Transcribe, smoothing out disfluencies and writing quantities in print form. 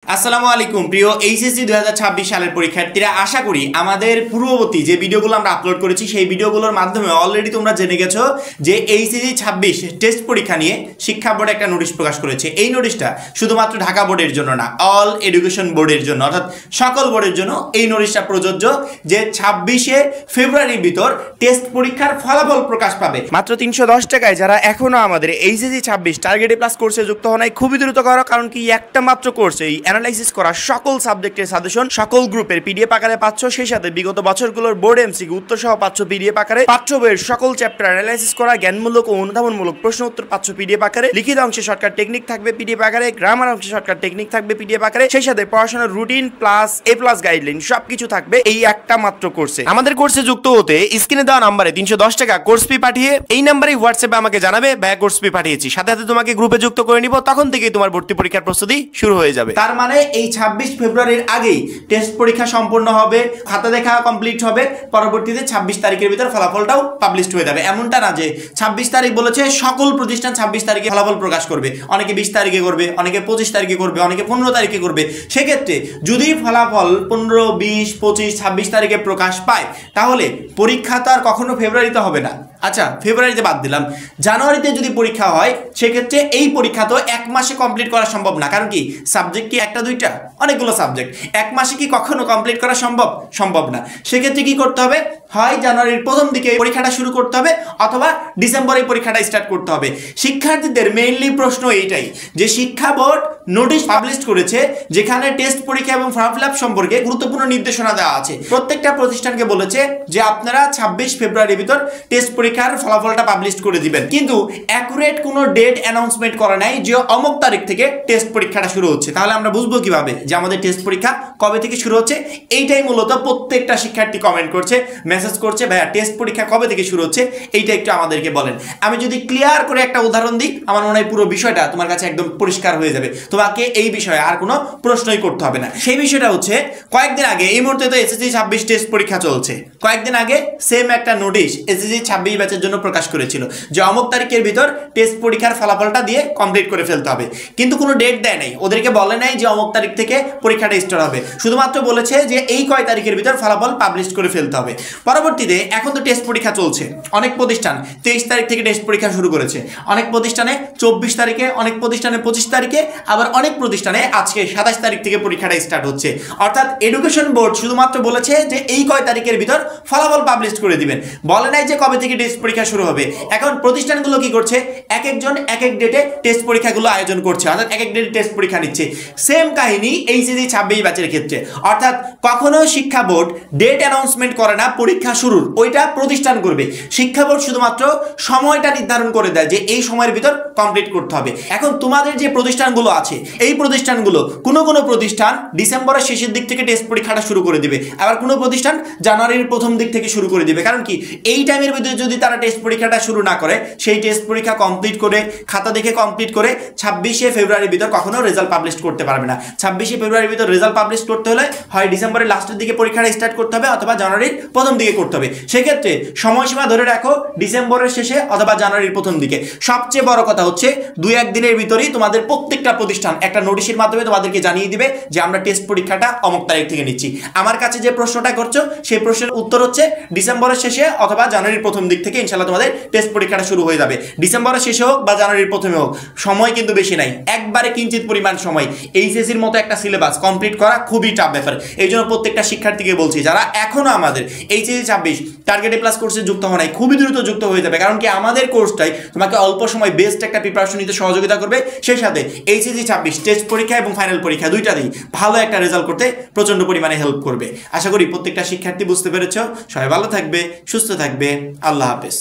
আসসালামু আলাইকুম প্রিয় এইচএসসি 2026 সালের পরীক্ষার্থীরা, আশা করি আমাদের পূর্ববর্তী যে ভিডিওগুলো আমরা আপলোড করেছি সেই ভিডিওগুলোর মাধ্যমে অলরেডি তোমরা জেনে গেছো যে এইচএসসি 26 টেস্ট পরীক্ষা নিয়ে শিক্ষা বোর্ড একটা নোটিশ প্রকাশ করেছে। এই নোটিশটা শুধুমাত্র ঢাকা বোর্ডের জন্য না, অল এডুকেশন বোর্ডের জন্য, অর্থাৎ সকল বোর্ডের জন্য এই নোটিশটা প্রযোজ্য যে 26শে ফেব্রুয়ারির ভিতর টেস্ট পরীক্ষার ফলাফল প্রকাশ পাবে। মাত্র 310 টাকায় যারা এখনো আমাদের এইচএসসি 26 টার্গেট প্লাস কোর্সে যুক্ত হন নাই, খুবই দ্রুত করো, কারণ কি একটা মাত্র কোর্সে এই অ্যানালাইসিস করা সকল সাবজেক্টের সাজেশন সকল গ্রুপের পিডিএফ আকারে পাচ্ছ, সেই সাথে বিগত বছরগুলোর বোর্ড এমসিকিউ উত্তর সহ পাচ্ছ পিডিএফ আকারে, পাঠ্য বইয়ের সকল চ্যাপ্টার অ্যানালাইসিস করা জ্ঞানমূলক ও অনুধাবনমূলক প্রশ্ন উত্তর পাচ্ছ পিডিএফ আকারে, লিখিত অংশে শর্টকাট টেকনিক থাকবে পিডিএফ আকারে, গ্রামার অংশে শর্টকাট টেকনিক থাকবে পিডিএফ আকারে, সেই সাথে পড়াশোনার রুটিন প্লাস এ প্লাস গাইডলাইন সবকিছু থাকবে এই একটা মাত্র কোর্সে। আমাদের কোর্সে যুক্ত হতে স্ক্রিনে দেওয়া নাম্বারে 310 টাকা কোর্স ফি পাঠিয়ে এই নাম্বারে হোয়াটসঅ্যাপে আমাকে জানাবে ভাইয়া কোর্স ফি পাঠিয়েছি, সাথে সাথে তোমাকে গ্রুপে যুক্ত করে নিব, তখন থেকেই তোমার ভর্তি পরীক্ষার প্রস্তুতি শুরু হয়ে যাবে। তার মানে এই 26 ফেব্রুয়ারির আগেই টেস্ট পরীক্ষা সম্পূর্ণ হবে, খাতা দেখা কমপ্লিট হবে, পরবর্তীতে 26 তারিখের ভিতর ফলাফলটাও পাবলিশড হয়ে যাবে। এমনটা না যে 26 তারিখ বলেছে সকল প্রতিষ্ঠান 26 তারিখে ফলাফল প্রকাশ করবে, অনেকে 20 তারিখে করবে, অনেকে 25 তারিখে করবে, অনেকে 15 তারিখে করবে। সেক্ষেত্রে যদি ফলাফল 15, 20, 25, 26 তারিখে প্রকাশ পায় তাহলে পরীক্ষা তো আর কখনো ফেব্রুয়ারিতে হবে না। আচ্ছা, ফেব্রুয়ারিতে বাদ দিলাম, জানুয়ারিতে যদি পরীক্ষা হয় সেক্ষেত্রে এই পরীক্ষা তো এক মাসে কমপ্লিট করা সম্ভব না, কারণ কি সাবজেক্ট কি একটা দুইটা, অনেকগুলো সাবজেক্ট, এক মাসে কি কখনো কমপ্লিট করা সম্ভব না। সেক্ষেত্রে কি করতে হবে, হয় জানুয়ারির প্রথম দিকে পরীক্ষাটা শুরু করতে হবে অথবা ডিসেম্বরে পরীক্ষাটা স্টার্ট করতে হবে। শিক্ষার্থীদের মেইনলি প্রশ্ন এইটাই যে শিক্ষা বোর্ড নোটিশ পাবলিশ করেছে যেখানে টেস্ট পরীক্ষা এবং ফর্ম ফিল আপ সম্পর্কে গুরুত্বপূর্ণ নির্দেশনা দেওয়া আছে। প্রত্যেকটা প্রতিষ্ঠানকে বলেছে যে আপনারা 26 ফেব্রুয়ারির ভিতর টেস্ট পরীক্ষার ফলাফলটা পাবলিশ করে দিবেন, কিন্তু অ্যাকুরেট কোনো ডেট অ্যানাউন্সমেন্ট করা নাই যে অমুক তারিখ থেকে টেস্ট পরীক্ষাটা শুরু হচ্ছে। তাহলে আমরা বুঝবো কিভাবে যে আমাদের টেস্ট পরীক্ষা কবে থেকে শুরু হচ্ছে? এইটাই মূলত প্রত্যেকটা শিক্ষার্থী কমেন্ট করছে, মেসেজ করছে, ভাইয়া টেস্ট পরীক্ষা কবে থেকে শুরু হচ্ছে এইটা একটু আমাদেরকে বলেন। আমি যদি ক্লিয়ার করে একটা উদাহরণ দিই, আমার মনে হয় পুরো বিষয়টা তোমার কাছে একদম পরিষ্কার হয়ে যাবে, তোমাকে এই বিষয়ে আর কোনো প্রশ্নই করতে হবে না। সেই বিষয়টা হচ্ছে কয়েকদিন আগে, এই মুহূর্তে তো এসএসসি 26 টেস্ট পরীক্ষা চলছে, কয়েকদিন আগে সেম একটা নোটিশ এসএসসি 26 ব্যাচের জন্য প্রকাশ করেছিল যে অমুক তারিখের ভিতর টেস্ট পরীক্ষার ফলাফলটা দিয়ে কমপ্লিট করে ফেলতে হবে, কিন্তু কোনো ডেট দেয় নাই, ওদেরকে বলে নাই যে অমুক তারিখ থেকে পরীক্ষাটা স্টার্ট হবে, শুধুমাত্র বলেছে যে এই কয় তারিখের ভিতর ফলাফল পাবলিশ করে ফেলতে হবে। পরবর্তীতে এখন তো টেস্ট পরীক্ষা চলছে, অনেক প্রতিষ্ঠান 23 তারিখ থেকে টেস্ট পরীক্ষা শুরু করেছে, অনেক প্রতিষ্ঠানে 24 তারিখে, অনেক প্রতিষ্ঠানে 25 তারিখে, আবার অনেক প্রতিষ্ঠানে আজকে 27 তারিখ থেকে পরীক্ষাটা স্টার্ট হচ্ছে। অর্থাৎ এডুকেশন বোর্ড শুধুমাত্র বলেছে যে এই কয় তারিখের ভিতর ফলাফল পাবলিশ করে দিবেন, বলে নাই যে কবে থেকে টেস্ট পরীক্ষা শুরু হবে। এখন প্রতিষ্ঠানগুলো কি করছে, এক একজন এক এক ডেটে টেস্ট পরীক্ষাগুলো আয়োজন করছে, অর্থাৎ এক এক ডেটে টেস্ট পরীক্ষা নিচ্ছে। সেম কাহিনী এইচএসসি 26 ব্যাচের ক্ষেত্রে, অর্থাৎ কখনো শিক্ষা বোর্ড ডেট অ্যানাউন্সমেন্ট করে না পরীক্ষা শুরুর, ওইটা প্রতিষ্ঠান করবে। শিক্ষা বোর্ড শুধুমাত্র সময়টা নির্ধারণ করে দেয় যে এই সময়ের ভিতর কমপ্লিট করতে হবে। এখন তোমাদের যে প্রতিষ্ঠানগুলো আছে, এই প্রতিষ্ঠানগুলো কোনো প্রতিষ্ঠান ডিসেম্বরের শেষের দিক থেকে টেস্ট পরীক্ষাটা শুরু করে দিবে, আবার কোনো প্রতিষ্ঠান জানুয়ারির প্রথম দিক থেকে শুরু করে দিবে। কারণ কি এই টাইমের ভিতরে যদি তারা টেস্ট পরীক্ষাটা শুরু না করে, সেই টেস্ট পরীক্ষা কমপ্লিট করে খাতা দেখে কমপ্লিট করে 26শে ফেব্রুয়ারির ভিতর কখনো রেজাল্ট পাবলিশ করতে পারবে না। 26শে ফেব্রুয়ারির ভিতর রেজাল্ট পাবলিশ করতে হলে হয় ডিসেম্বরের লাস্টের দিকে পরীক্ষাটা স্টার্ট করতে হবে অথবা জানুয়ারির প্রথম দিকে করতে হবে। সেক্ষেত্রে সময়সীমা ধরে রাখো ডিসেম্বরের শেষে অথবা জানুয়ারির প্রথম দিকে। সবচেয়ে বড় কথা হচ্ছে 2-1 দিনের ভিতরেই তোমাদের প্রত্যেকটা প্রতিষ্ঠান একটা নোটিশের মাধ্যমে তোমাদেরকে জানিয়ে দিবে যে আমরা টেস্ট পরীক্ষাটা অমুক তারিখ থেকে নিচ্ছি। আমার কাছে যে প্রশ্নটা করছো সেই প্রশ্নের উত্তর হচ্ছে ডিসেম্বরের শেষে অথবা জানুয়ারির প্রথম দিক থেকে ইনশাআল্লাহ তোমাদের টেস্ট পরীক্ষাটা শুরু হয়ে যাবে। ডিসেম্বরের শেষে হোক বা জানুয়ারির প্রথমে হোক, সময় কিন্তু বেশি নাই, একবারে কিঞ্চিত পরিমাণ সময়। এইচএসসির মতো একটা সিলেবাস কমপ্লিট করা খুবই টাফ ব্যাপার। এই জন্য প্রত্যেকটা শিক্ষার্থীকে বলছি যারা এখনো আমাদের এইচএসসি 26 টার্গেট প্লাস কোর্সে যুক্ত হওয়া নাই, খুবই দ্রুত যুক্ত হয়ে যাবে, কারণ কি আমাদের কোর্সটাই তোমাকে অল্প সময় বেস্ট একটা প্রিপারেশন নিতে সহযোগিতা করবে, সেই সাথে এইচএসসি 26 টেস্ট পরীক্ষা এবং ফাইনাল পরীক্ষা দুইটাতেই ভালো একটা রেজাল্ট করতে প্রচন্ড পরিমাণে হেল্প করবে। আশা করি প্রত্যেকটা শিক্ষার্থী বুঝতে পেরেছ। সবাই ভালো থাকবে, সুস্থ থাকবে, আল্লাহ হাফেজ।